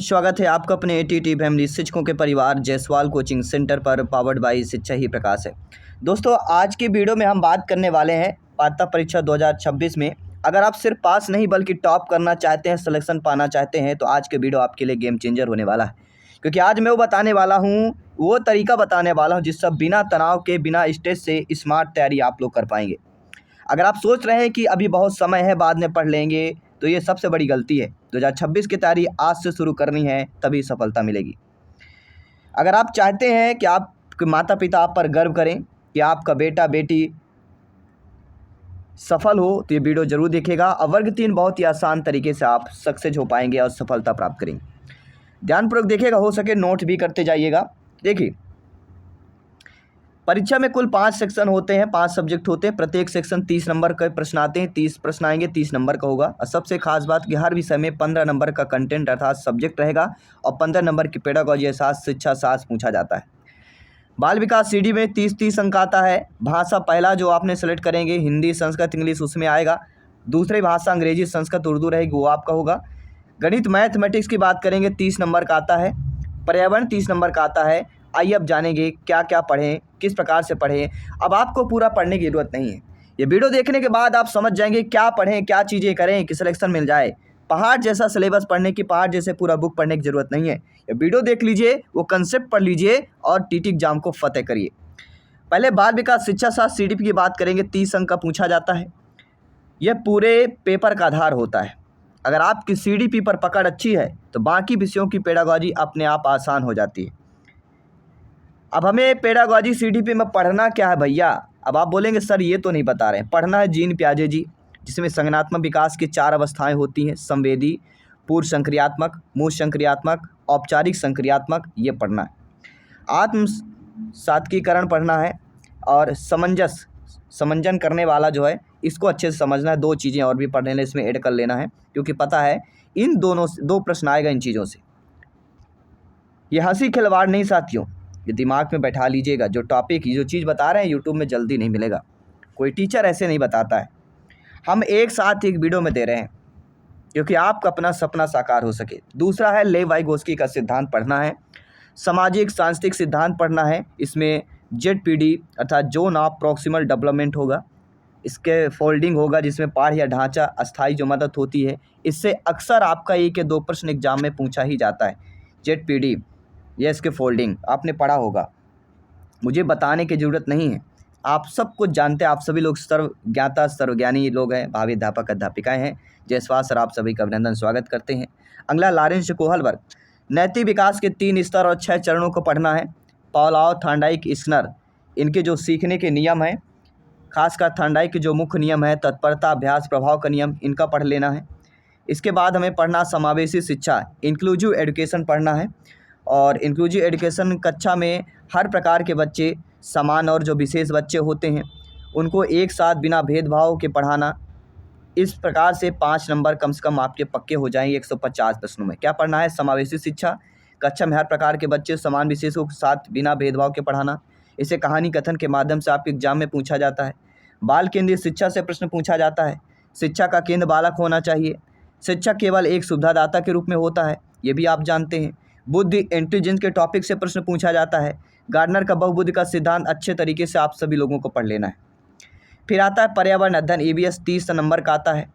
स्वागत है आपका अपने एटीटी फैमिली शिक्षकों के परिवार जयसवाल कोचिंग सेंटर पर पावर्ड बाय शिक्षा ही प्रकाश है। दोस्तों, आज की वीडियो में हम बात करने वाले हैं पात्रता परीक्षा 2026 में अगर आप सिर्फ पास नहीं बल्कि टॉप करना चाहते हैं, सिलेक्शन पाना चाहते हैं तो आज के वीडियो आपके लिए गेम चेंजर होने वाला है। क्योंकि आज मैं वो तरीका बताने वाला हूँ जिससे बिना तनाव के, बिना स्ट्रेस से स्मार्ट तैयारी आप लोग कर पाएंगे। अगर आप सोच रहे हैं कि अभी बहुत समय है, बाद में पढ़ लेंगे, तो ये सबसे बड़ी गलती है। 2026 की तैयारी आज से शुरू करनी है, तभी सफलता मिलेगी। अगर आप चाहते हैं कि आपके माता पिता आप पर गर्व करें कि आपका बेटा बेटी सफल हो, तो ये वीडियो जरूर देखिएगा। और वर्ग 3 बहुत ही आसान तरीके से आप सक्सेस हो पाएंगे और सफलता प्राप्त करेंगे। ध्यानपूर्वक देखिएगा, हो सके नोट भी करते जाइएगा। देखिए, परीक्षा में कुल 5 सेक्शन होते हैं, 5 सब्जेक्ट होते हैं। प्रत्येक सेक्शन 30 नंबर के प्रश्न आते हैं, 30 प्रश्न आएंगे, 30 नंबर का होगा। और सबसे खास बात कि हर विषय में 15 नंबर का कंटेंट अर्थात सब्जेक्ट रहेगा और 15 नंबर की पेडागॉजी अर्थात शिक्षा शास्त्र पूछा जाता है। बाल विकास सीडी में 30 अंक आता है। भाषा पहला जो आपने सेलेक्ट करेंगे हिंदी, संस्कृत, इंग्लिश उसमें आएगा। दूसरी भाषा अंग्रेजी, संस्कृत, उर्दू रहेगी, वो आपका होगा। गणित मैथमेटिक्स की बात करेंगे 30 नंबर का आता है। पर्यावरण 30 नंबर का आता है। आइए अब जानेंगे क्या क्या पढ़ें, किस प्रकार से पढ़ें। अब आपको पूरा पढ़ने की ज़रूरत नहीं है। ये वीडियो देखने के बाद आप समझ जाएंगे क्या पढ़ें, क्या चीज़ें करें कि सिलेक्शन मिल जाए। पहाड़ जैसा सिलेबस पढ़ने की, पहाड़ जैसे पूरा बुक पढ़ने की ज़रूरत नहीं है। ये वीडियो देख लीजिए, वो कंसेप्ट पढ़ लीजिए और टीटी एग्जाम को फतेह करिए। पहले बाल विकास शिक्षा शास्त्र सीडीपी की बात करेंगे। 30 अंक का पूछा जाता है। यह पूरे पेपर का आधार होता है। अगर आपकी सीडीपी पर पकड़ अच्छी है तो बाकी विषयों की पेडागॉजी अपने आप आसान हो जाती है। अब हमें पेडागॉजी सीडीपी में पढ़ना क्या है भैया? अब आप बोलेंगे सर ये तो नहीं बता रहे हैं। पढ़ना है जीन पियाजे जी, जिसमें संज्ञानात्मक विकास की 4 अवस्थाएं होती हैं। संवेदी, पूर्व संक्रियात्मक, मूल संक्रियात्मक, औपचारिक संक्रियात्मक, ये पढ़ना है। आत्म सात्विकीकरण पढ़ना है और समंजन करने वाला जो है, इसको अच्छे से समझना है। 2 चीज़ें और भी पढ़ने इसमें ऐड कर लेना है, क्योंकि पता है इन दोनों 2 प्रश्न आएगा इन चीज़ों से। ये हंसी खिलवाड़ नहीं साथियों, ये दिमाग में बैठा लीजिएगा। जो टॉपिक, जो चीज़ बता रहे हैं यूट्यूब में जल्दी नहीं मिलेगा, कोई टीचर ऐसे नहीं बताता है। हम एक साथ एक वीडियो में दे रहे हैं क्योंकि आपका अपना सपना साकार हो सके। दूसरा है लेव वाइगोस्की का सिद्धांत पढ़ना है। सामाजिक सांस्कृतिक सिद्धांत पढ़ना है। इसमें ZPD अर्थात जोन ऑफ प्रॉक्सिमल डेवलपमेंट होगा। इसके फोल्डिंग होगा जिसमें पाठ या ढांचा अस्थाई जो मदद होती है। इससे अक्सर आपका 1 या 2 प्रश्न एग्जाम में पूछा ही जाता है। ZPD या इसके फोल्डिंग आपने पढ़ा होगा, मुझे बताने की ज़रूरत नहीं है, आप सब कुछ जानते हैं। आप सभी लोग सर्वज्ञाता सर्वज्ञानी लोग हैं, भावी अध्यापक अध्यापिकाएं हैं। जयसवाल सर आप सभी का अभिनंदन स्वागत करते हैं। अगला लॉरेंस कोहलबर्ग, नैतिक विकास के 3 स्तर और 6 चरणों को पढ़ना है। पाउलाओ, थॉर्नडाइक, स्किनर, इनके जो सीखने के नियम हैं, खासकर थॉर्नडाइक के जो मुख्य नियम है, तत्परता, अभ्यास, प्रभाव का नियम, इनका पढ़ लेना है। इसके बाद हमें पढ़ना समावेशी शिक्षा, इंक्लूसिव एजुकेशन पढ़ना है। और इंक्लूसिव एजुकेशन कक्षा में हर प्रकार के बच्चे समान और जो विशेष बच्चे होते हैं उनको एक साथ बिना भेदभाव के पढ़ाना। इस प्रकार से 5 नंबर कम से कम आपके पक्के हो जाएंगे 150 प्रश्नों में। क्या पढ़ना है? समावेशी शिक्षा, कक्षा में हर प्रकार के बच्चे समान विशेषों के साथ बिना भेदभाव के पढ़ाना। इसे कहानी कथन के माध्यम से आपके एग्जाम में पूछा जाता है। बाल केंद्रित शिक्षा से प्रश्न पूछा जाता है। शिक्षा का केंद्र बालक होना चाहिए। शिक्षक केवल एक सुविधादाता के रूप में होता है, ये भी आप जानते हैं। बुद्धि, इंटेलिजेंस के टॉपिक से प्रश्न पूछा जाता है। गार्डनर का बहुबुद्धि का सिद्धांत अच्छे तरीके से आप सभी लोगों को पढ़ लेना है। फिर आता है पर्यावरण अध्ययन, EVS 30 नंबर का आता है।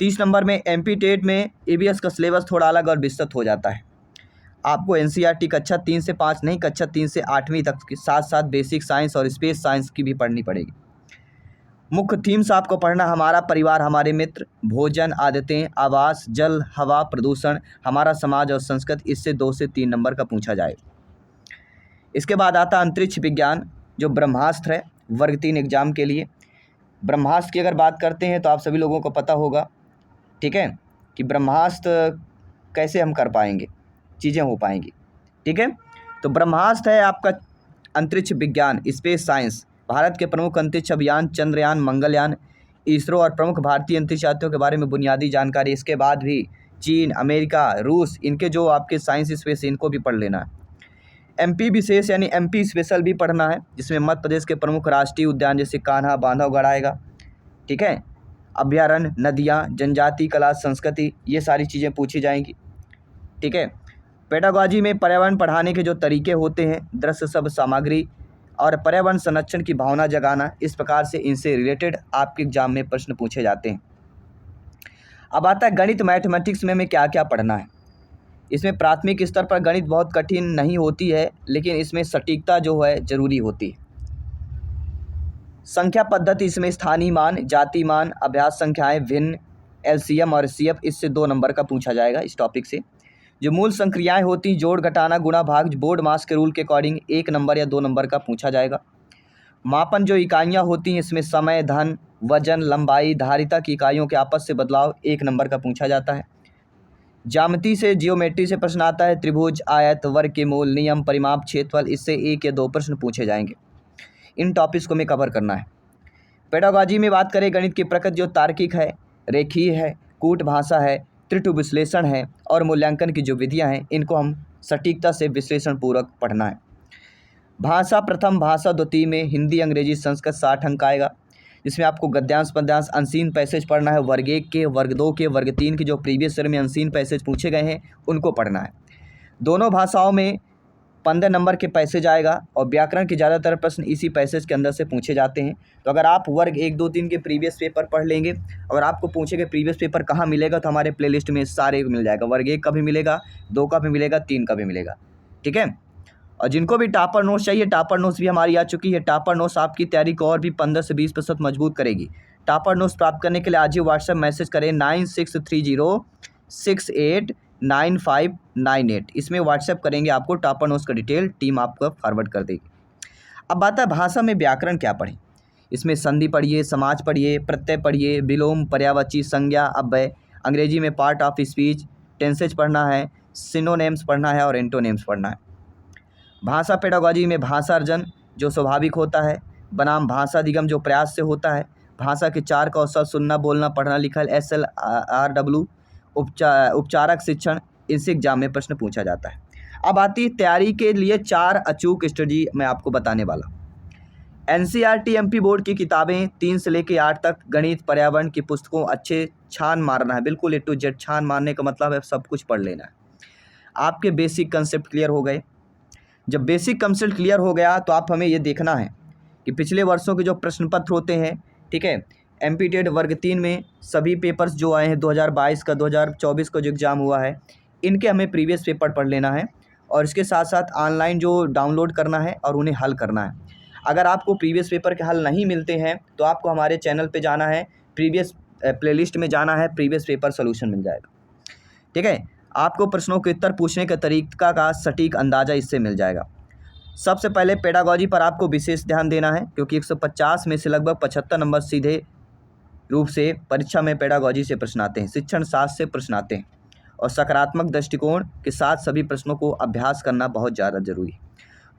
30 नंबर में MP टेट में EVS का सिलेबस थोड़ा अलग और विस्तृत हो जाता है। आपको NCERT कक्षा 3 से 5 नहीं, कक्षा 3 से 8वीं तक के साथ साथ बेसिक साइंस और स्पेस साइंस की भी पढ़नी पड़ेगी। मुख्य थीम्स आपको पढ़ना, हमारा परिवार, हमारे मित्र, भोजन, आदतें, आवास, जल, हवा, प्रदूषण, हमारा समाज और संस्कृति। इससे 2 से 3 नंबर का पूछा जाए। इसके बाद आता अंतरिक्ष विज्ञान जो ब्रह्मास्त्र है, वर्ग 3 एग्जाम के लिए। ब्रह्मास्त्र की अगर बात करते हैं तो आप सभी लोगों को पता होगा, ठीक है, कि ब्रह्मास्त्र कैसे हम कर पाएंगे, चीज़ें हो पाएंगी, ठीक है। तो ब्रह्मास्त्र है आपका अंतरिक्ष विज्ञान, स्पेस साइंस, भारत के प्रमुख अंतरिक्ष अभियान चंद्रयान, मंगलयान, इसरो और प्रमुख भारतीय अंतरिक्ष यात्रियों के बारे में बुनियादी जानकारी। इसके बाद भी चीन, अमेरिका, रूस, इनके जो आपके साइंस स्पेस, इनको भी पढ़ लेना है। MP विशेष यानी MP स्पेशल भी पढ़ना है, जिसमें मध्य प्रदेश के प्रमुख राष्ट्रीय उद्यान जैसे कान्हा, बांधवगढ़ आएगा, ठीक है। अभयारण्य, नदियाँ, जनजाति, कला, संस्कृति, ये सारी चीज़ें पूछी जाएंगी, ठीक है। पेडागॉजी में पर्यावरण पढ़ाने के जो तरीके होते हैं, दृश्य शब्द सामग्री और पर्यावरण संरक्षण की भावना जगाना, इस प्रकार से इनसे रिलेटेड आपके एग्जाम में प्रश्न पूछे जाते हैं। अब आता है गणित मैथमेटिक्स में हमें क्या क्या पढ़ना है। इसमें प्राथमिक स्तर पर गणित बहुत कठिन नहीं होती है, लेकिन इसमें सटीकता जो है ज़रूरी होती है। संख्या पद्धति, इसमें स्थानीय मान, जाति मान, अभ्यास संख्याएं, भिन्न, एलसीएम और एचसीएफ, इससे 2 नंबर का पूछा जाएगा इस टॉपिक से। जो मूल संक्रियाएं होती, जोड़ घटाना गुणा भाग, बोर्ड मास के रूल के अकॉर्डिंग 1 नंबर या 2 नंबर का पूछा जाएगा। मापन जो इकाइयां होती हैं, इसमें समय, धन, वजन, लंबाई, धारिता की इकाइयों के आपस से बदलाव 1 नंबर का पूछा जाता है। ज्यामिति से, जियोमेट्री से प्रश्न आता है, त्रिभुज, आयत, वर्ग के मूल, नियम, परिमाप, क्षेत्रफल, इससे 1 या 2 प्रश्न पूछे जाएंगे। इन टॉपिक्स को हमें कवर करना है। पेडागॉजी में बात करें, गणित की प्रकृति जो तार्किक है, रेखीय है, कूट भाषा है, त्रुटि विश्लेषण है और मूल्यांकन की जो विधियां हैं, इनको हम सटीकता से विश्लेषण पूर्वक पढ़ना है। भाषा प्रथम, भाषा द्वितीय में हिंदी, अंग्रेजी, संस्कृत 60 अंक आएगा, जिसमें आपको गद्यांश, पद्यांश, अनसीन पैसेज पढ़ना है। वर्ग 1 के, वर्ग 2 के, वर्ग 3 के जो प्रीवियस ईयर में अनसीन पैसेज पूछे गए हैं, उनको पढ़ना है। दोनों भाषाओं में 15 नंबर के पैसेज आएगा और व्याकरण के ज़्यादातर प्रश्न इसी पैसेज के अंदर से पूछे जाते हैं। तो अगर आप वर्ग 1, 2, 3 के प्रीवियस पेपर पढ़ लेंगे, अगर आपको पूछेंगे प्रीवियस पेपर कहाँ मिलेगा, तो हमारे प्लेलिस्ट में सारे मिल जाएगा। वर्ग 1 का भी मिलेगा, 2 का भी मिलेगा, 3 का भी मिलेगा, ठीक है। और जिनको भी टॉपर नोट्स चाहिए, टॉपर नोट्स भी हमारी आ चुकी है। टॉपर नोट्स आपकी तैयारी को और भी 15 से 20% मजबूत करेगी। टॉपर नोट्स प्राप्त करने के लिए आज ही व्हाट्सएप मैसेज करें 9630689598। इसमें व्हाट्सएप करेंगे, आपको टॉपर नोट्स का डिटेल टीम आपको फॉरवर्ड कर देगी। अब बात है भाषा में व्याकरण क्या पढ़ें। इसमें संधि पढ़िए, समाज पढ़िए, प्रत्यय पढ़िए, विलोम, पर्यायवाची, संज्ञा, अव्यय। अंग्रेजी में पार्ट ऑफ स्पीच, टेंसेज पढ़ना है, सिनोनेम्स पढ़ना है और एंटोनेम्स पढ़ना है। भाषा पेडागॉजी में भाषा अर्जन जो स्वाभाविक होता है, बनाम भाषा अधिगम जो प्रयास से होता है, भाषा के 4 कौशल, सुनना, बोलना, पढ़ना, लिखल, SLRW, उपचारक शिक्षण, इनसे एग्जाम में प्रश्न पूछा जाता है। अब आती है तैयारी के लिए 4 अचूक स्ट्रेटजी मैं आपको बताने वाला हूँ। NCERT MP बोर्ड की किताबें 3 से लेकर 8 तक, गणित, पर्यावरण की पुस्तकों अच्छे छान मारना है, बिल्कुल A to Z छान मारने का मतलब है सब कुछ पढ़ लेना है। आपके बेसिक कंसेप्ट क्लियर हो गए। जब बेसिक कंसेप्ट क्लियर हो गया तो आप हमें ये देखना है कि पिछले वर्षों के जो प्रश्न पत्र होते हैं, ठीक है, MP टेट वर्ग 3 में सभी पेपर्स जो आए हैं 2022 का, 2024 का जो एग्ज़ाम हुआ है, इनके हमें प्रीवियस पेपर पढ़ लेना है और इसके साथ साथ ऑनलाइन जो डाउनलोड करना है और उन्हें हल करना है। अगर आपको प्रीवियस पेपर के हल नहीं मिलते हैं तो आपको हमारे चैनल पे जाना है, प्रीवियस प्लेलिस्ट में जाना है, प्रीवियस पेपर सोल्यूशन मिल जाएगा, ठीक है। आपको प्रश्नों के उत्तर पूछने के तरीका का सटीक अंदाज़ा इससे मिल जाएगा। सबसे पहले पेडागॉजी पर आपको विशेष ध्यान देना है, क्योंकि 150 में से लगभग 75 नंबर सीधे रूप से परीक्षा में पेडागॉजी से प्रश्न आते हैं, शिक्षण शास्त्र से प्रश्न आते हैं और सकारात्मक दृष्टिकोण के साथ सभी प्रश्नों को अभ्यास करना बहुत ज़्यादा जरूरी है।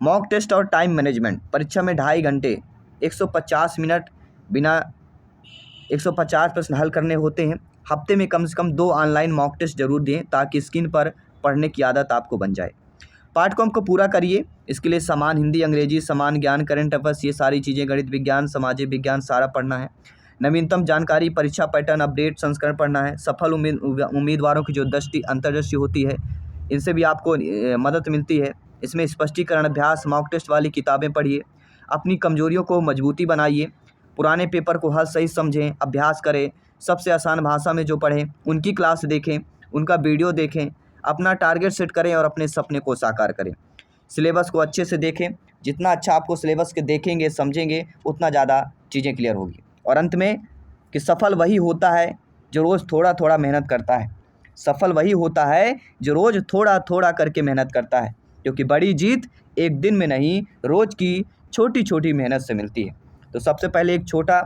मॉक टेस्ट और टाइम मैनेजमेंट, परीक्षा में 2.5 घंटे 150 मिनट बिना 150 प्रश्न हल करने होते हैं। हफ्ते में कम से कम 2 ऑनलाइन मॉक टेस्ट जरूर दें ताकि स्क्रीन पर पढ़ने की आदत आपको बन जाए। पाठ्यक्रम को पूरा करिए, इसके लिए समान हिंदी, अंग्रेजी, समान ज्ञान, करंट अफेयर्स, ये सारी चीज़ें, गणित, विज्ञान, सामाजिक विज्ञान सारा पढ़ना है। नवीनतम जानकारी, परीक्षा पैटर्न, अपडेट संस्करण पढ़ना है। सफल उम्मीदवारों की जो दृष्टि अंतर्दृष्टि होती है, इनसे भी आपको मदद मिलती है। इसमें स्पष्टीकरण अभ्यास, मॉक टेस्ट वाली किताबें पढ़िए, अपनी कमजोरियों को मजबूती बनाइए, पुराने पेपर को हल सही समझें, अभ्यास करें, सबसे आसान भाषा में जो पढ़ें उनकी क्लास देखें, उनका वीडियो देखें, अपना टारगेट सेट करें और अपने सपने को साकार करें। सिलेबस को अच्छे से देखें, जितना अच्छा आपको सिलेबस के देखेंगे, समझेंगे, उतना ज़्यादा चीज़ें क्लियर होगी। और अंत में कि सफल वही होता है जो रोज़ थोड़ा थोड़ा मेहनत करता है। सफल वही होता है जो रोज़ थोड़ा थोड़ा करके मेहनत करता है, क्योंकि बड़ी जीत एक दिन में नहीं, रोज़ की छोटी छोटी मेहनत से मिलती है। तो सबसे पहले एक छोटा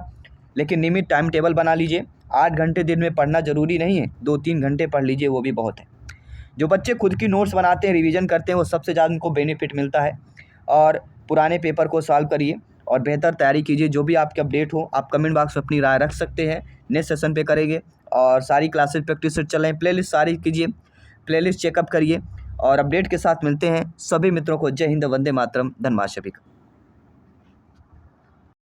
लेकिन नियमित टाइम टेबल बना लीजिए। 8 घंटे दिन में पढ़ना ज़रूरी नहीं है, 2-3 घंटे पढ़ लीजिए, वो भी बहुत है। जो बच्चे खुद की नोट्स बनाते हैं, रिवीजन करते हैं, वो सबसे ज़्यादा उनको बेनिफिट मिलता है। और पुराने पेपर को सॉल्व करिए और बेहतर तैयारी कीजिए। जो भी आपके अपडेट हो, आप कमेंट बॉक्स में अपनी राय रख सकते हैं, नेक्स्ट सेशन पे करेंगे। और सारी क्लासेस प्रैक्टिस सेट चल रहे हैं, प्लेलिस्ट सारी कीजिए, प्लेलिस्ट चेकअप करिए और अपडेट के साथ मिलते हैं। सभी मित्रों को जय हिंद, वंदे मातरम, धन्यवाद सभी का।